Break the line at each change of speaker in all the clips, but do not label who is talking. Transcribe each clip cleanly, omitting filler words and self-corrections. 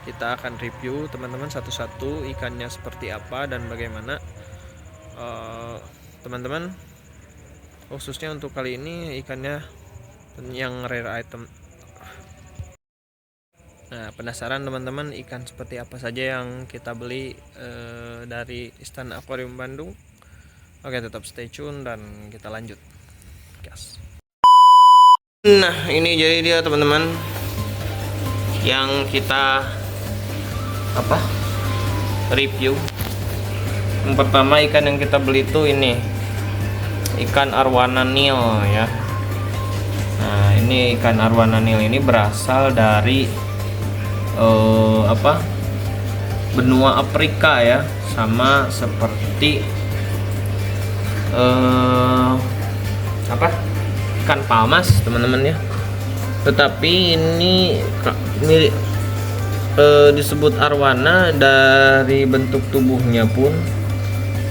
kita akan review teman-teman satu-satu ikannya seperti apa dan bagaimana. Teman-teman, khususnya untuk kali ini ikannya yang rare item. Nah, penasaran teman-teman ikan seperti apa saja yang kita beli dari Istana Akuarium Bandung? Oke, tetap stay tune dan kita lanjut. Gas. Nah, ini jadi dia teman-teman yang kita review. Yang pertama ikan yang kita beli itu ini ikan arwana nil ya. Nah, ini ikan arwana nil ini berasal dari benua Afrika ya, sama seperti ikan palmas teman-teman ya. Tetapi ini mirip disebut arwana dari bentuk tubuhnya pun,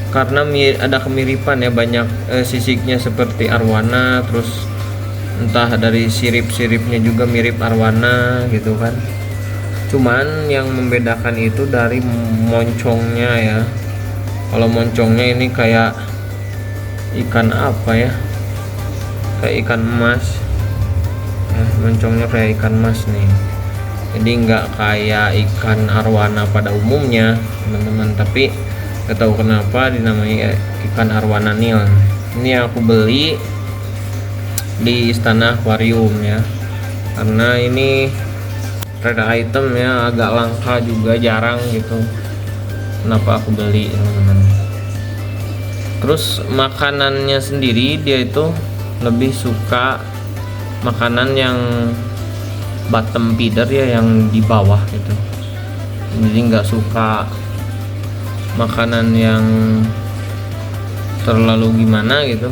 karena ada kemiripan ya, banyak sisiknya seperti arwana, terus entah dari sirip-siripnya juga mirip arwana gitu kan. Cuman yang membedakan itu dari moncongnya ya. Kalau moncongnya ini kayak ikan apa ya, kayak ikan emas ya, moncongnya kayak ikan emas nih. Jadi nggak kayak ikan arwana pada umumnya teman-teman, tapi nggak tahu kenapa dinamai ikan arwana nil. Ini yang aku beli di Istana Akuarium ya, karena ini rare item ya, agak langka juga, jarang gitu. Kenapa aku beli teman-teman. Terus makanannya sendiri dia itu lebih suka makanan yang bottom feeder ya, yang di bawah gitu. Jadi nggak suka makanan yang terlalu gimana gitu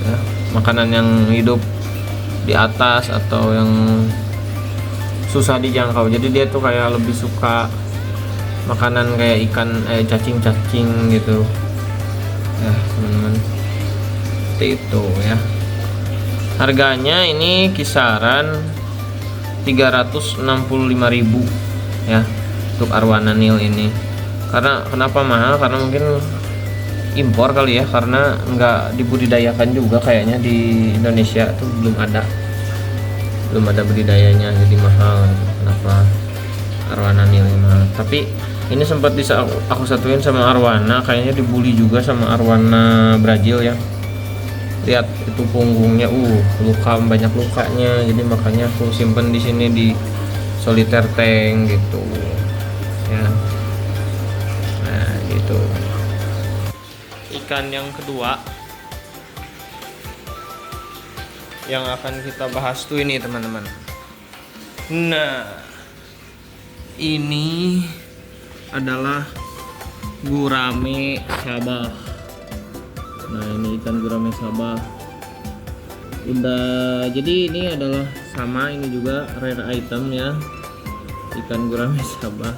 ya, makanan yang hidup di atas atau yang susah dijangkau. Jadi dia tuh kayak lebih suka makanan kayak ikan cacing-cacing gitu ya teman-teman, seperti itu ya. Harganya ini kisaran 365.000 ya untuk arwana nil ini. Karena kenapa mahal? Karena mungkin impor kali ya, karena nggak dibudidayakan juga kayaknya di Indonesia tuh, belum ada budidayanya, jadi mahal. Kenapa arwana nil ini mahal? Tapi ini sempat bisa aku satuin sama arwana, kayaknya dibully juga sama arwana Brazil ya. Lihat itu punggungnya, luka, banyak lukanya. Jadi makanya aku simpen di sini di solitaire tank gitu ya. Nah gitu. Ikan yang kedua yang akan kita bahas tuh ini teman-teman. Nah, ini adalah gurame sabah. Nah, ini ikan gurame sabah. Jadi ini adalah sama, ini juga rare item ya, ikan gurame sabah.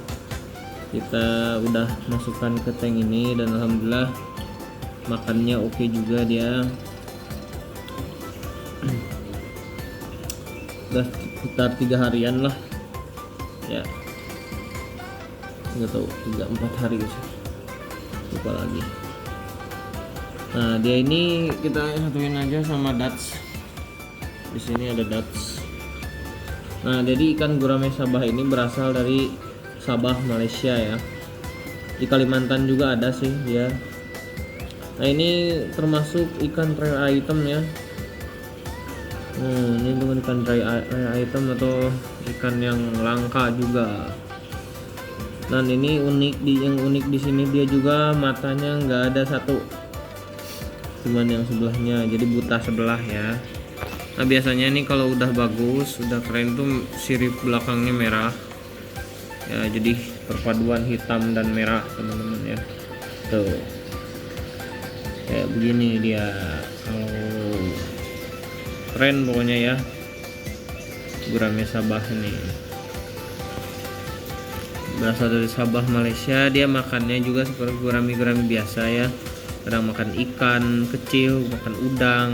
Kita udah masukkan ke tank ini dan alhamdulillah makannya oke juga dia. Udah sekitar 3 harian lah ya, nggak tahu 3-4 hari gitu, lupa lagi. Nah dia ini kita satuin aja sama Dutch. Di sini ada Dutch. Nah jadi ikan gurame sabah ini berasal dari Sabah, Malaysia ya. Di Kalimantan juga ada sih dia. Nah ini termasuk ikan rare item ya. Ini dengan ikan rare item atau ikan yang langka juga. Dan ini yang unik di sini dia juga matanya nggak ada satu, cuman yang sebelahnya, jadi buta sebelah ya. Nah biasanya nih kalau udah bagus, udah keren tuh sirip belakangnya merah ya, jadi perpaduan hitam dan merah teman-teman ya. Tuh kayak begini dia, keren pokoknya ya gurame sabah ini. Berasal dari Sabah, Malaysia. Dia makannya juga seperti gurame-gurame biasa ya, kadang makan ikan kecil, makan udang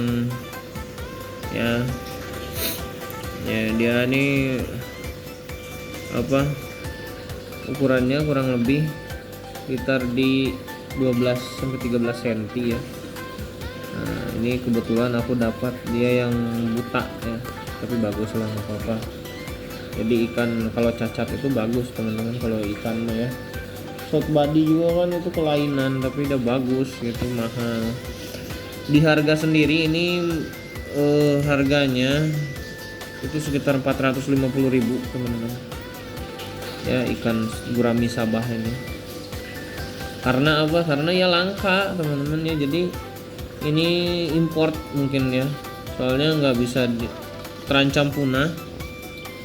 ya. Ya dia nih ukurannya kurang lebih sekitar di 12-13 cm ya. Nah, ini kebetulan aku dapat dia yang buta ya, tapi bagus lah, nggak apa-apa. Jadi ikan kalau cacat itu bagus teman-teman, kalau ikan ya short body juga kan itu kelainan, tapi udah bagus gitu, mahal. Di harga sendiri ini harganya itu sekitar 450.000 teman-teman ya, ikan gurami Sabah ini. Karena apa? Karena ya langka teman-teman ya, jadi ini import mungkin ya, soalnya nggak bisa terancam punah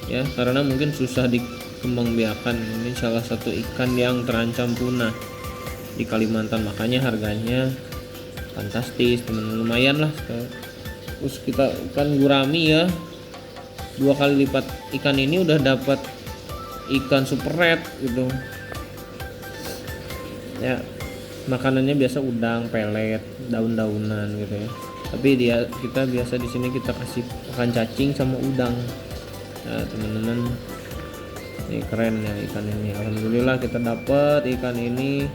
ya, karena mungkin susah dikembangbiakan. Ini salah satu ikan yang terancam punah di Kalimantan, makanya harganya fantastis teman-teman, lumayan lah. Terus kita ikan gurami ya, 2 kali lipat ikan ini udah dapat ikan super red gitu ya. Makanannya biasa udang, pelet, daun-daunan gitu ya, tapi kita biasa di sini kita kasih makan cacing sama udang ya teman-teman. Ini keren ya ikan ini, alhamdulillah kita dapat ikan ini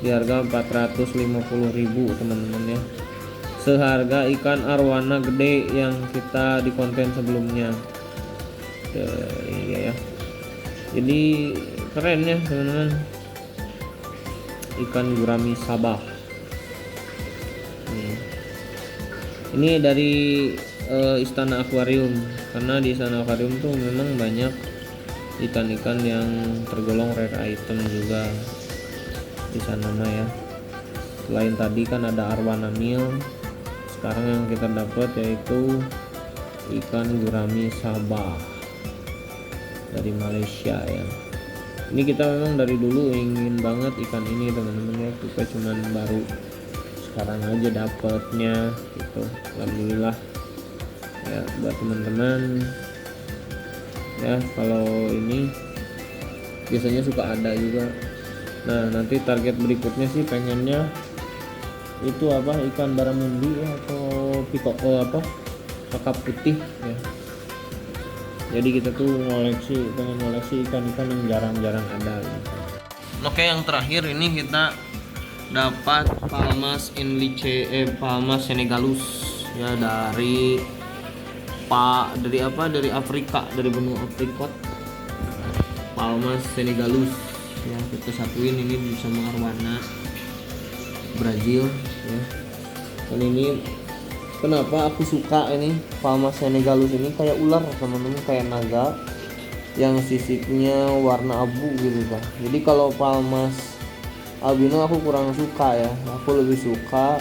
di harga 450.000 teman-teman ya, seharga ikan arwana gede yang kita di konten sebelumnya. Iya ya, jadi keren ya teman-teman, ikan gurami Sabah. Ini dari Istana Akuarium, karena di Istana Akuarium tuh memang banyak ikan-ikan yang tergolong rare item juga di sana mah ya. Selain tadi kan ada arwana nil, sekarang yang kita dapat yaitu ikan gurami Sabah dari Malaysia ya. Ini kita memang dari dulu ingin banget ikan ini teman-teman ya, kita cuman baru sekarang aja dapatnya gitu, alhamdulillah ya. Buat teman-teman ya, kalau ini biasanya suka ada juga. Nah, nanti target berikutnya sih pengennya itu apa, ikan baramundi ya, atau kakap putih ya. Jadi kita tuh pengen ngoleksi ikan-ikan yang jarang-jarang ada gitu. Oke, yang terakhir ini kita dapat Palmas Palmas senegalus ya, dari Afrika, dari benua Afrika. Palmas senegalus ya, kita satuin ini bersama arwana Brazil ya. Dan ini kenapa aku suka ini Palmas senegalus ini, kayak ular teman-teman, kayak naga yang sisiknya warna abu gitu Pak. Jadi kalau Palmas albino aku kurang suka ya, aku lebih suka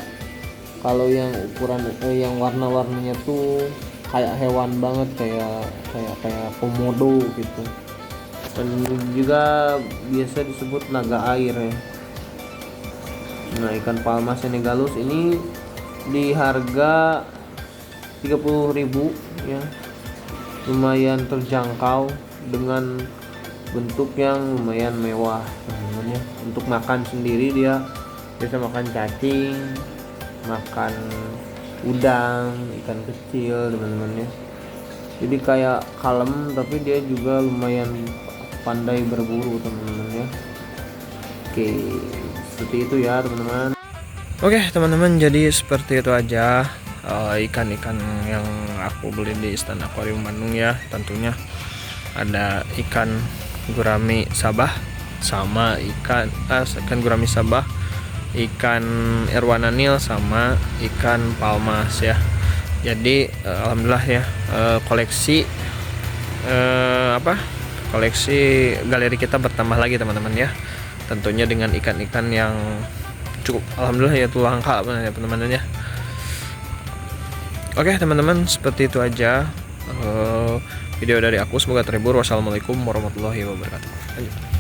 kalau yang ukuran yang warna-warninya tuh kayak hewan banget, kayak komodo gitu. Dan juga biasa disebut naga air ya. Nah, ikan Palmas senegalus ini di harga 30.000 ya, lumayan terjangkau dengan bentuk yang lumayan mewah teman-teman ya. Untuk makan sendiri dia bisa makan cacing, makan udang, ikan kecil teman-teman ya. Jadi kayak kalem, tapi dia juga lumayan pandai berburu teman-teman ya. Oke, seperti itu ya teman-teman. Oke teman-teman, jadi seperti itu aja ikan-ikan yang aku beli di Istana Akuarium Bandung ya. Tentunya ada ikan gurami Sabah sama ikan gurami Sabah, ikan arwana nil sama ikan palmas ya. Jadi alhamdulillah ya, koleksi galeri kita bertambah lagi teman-teman ya. Tentunya dengan ikan-ikan yang cukup alhamdulillah ya, tuh langka ya teman-teman ya. Oke teman-teman, seperti itu aja video dari aku, semoga terhibur. Wassalamualaikum warahmatullahi wabarakatuh. Lanjut.